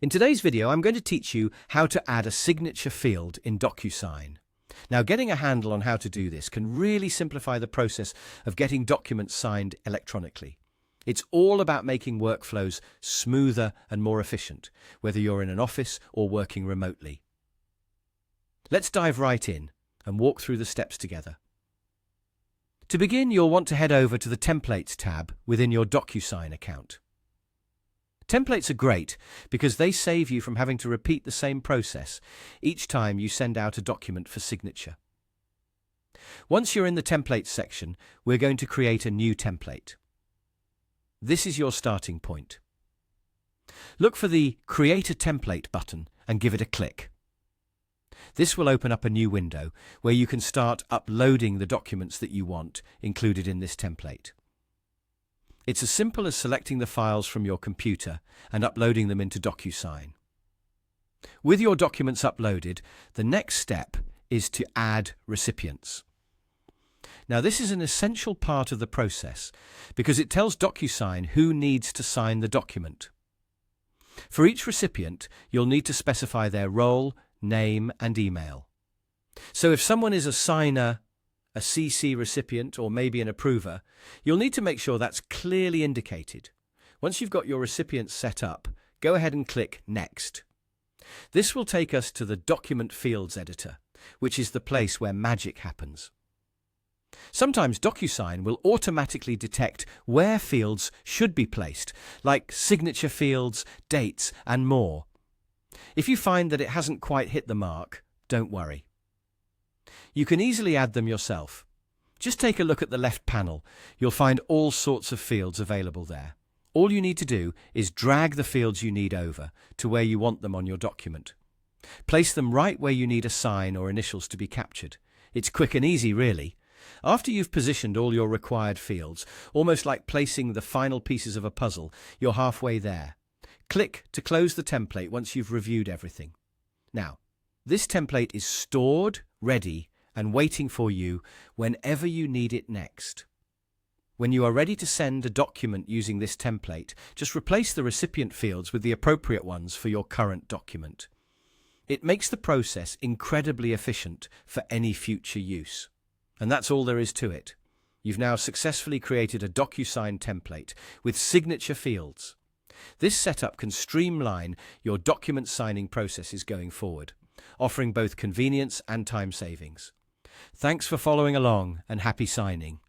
In today's video, I'm going to teach you how to add a signature field in DocuSign. Now, getting a handle on how to do this can really simplify the process of getting documents signed electronically. It's all about making workflows smoother and more efficient, whether you're in an office or working remotely. Let's dive right in and walk through the steps together. To begin, you'll want to head over to the Templates tab within your DocuSign account. Templates are great because they save you from having to repeat the same process each time you send out a document for signature. Once you're in the Templates section, we're going to create a new template. This is your starting point. Look for the Create a Template button and give it a click. This will open up a new window where you can start uploading the documents that you want included in this template. It's as simple as selecting the files from your computer and uploading them into DocuSign. With your documents uploaded, the next step is to add recipients. Now, this is an essential part of the process because it tells DocuSign who needs to sign the document. For each recipient, you'll need to specify their role, name, and email. So if someone is a signer, a CC recipient, or maybe an approver, you'll need to make sure that's clearly indicated. Once you've got your recipients set up, go ahead and click Next. This will take us to the Document Fields editor, which is the place where magic happens. Sometimes DocuSign will automatically detect where fields should be placed, like signature fields, dates, and more. If you find that it hasn't quite hit the mark, don't worry. You can easily add them yourself. Just take a look at the left panel. You'll find all sorts of fields available there. All you need to do is drag the fields you need over to where you want them on your document. Place them right where you need a sign or initials to be captured. It's quick and easy, really. After you've positioned all your required fields, almost like placing the final pieces of a puzzle, you're halfway there. Click to close the template once you've reviewed everything. Now, this template is stored, ready, and waiting for you whenever you need it next. When you are ready to send a document using this template, just replace the recipient fields with the appropriate ones for your current document. It makes the process incredibly efficient for any future use. And that's all there is to it. You've now successfully created a DocuSign template with signature fields. This setup can streamline your document signing processes going forward, offering both convenience and time savings. Thanks for following along, and happy signing.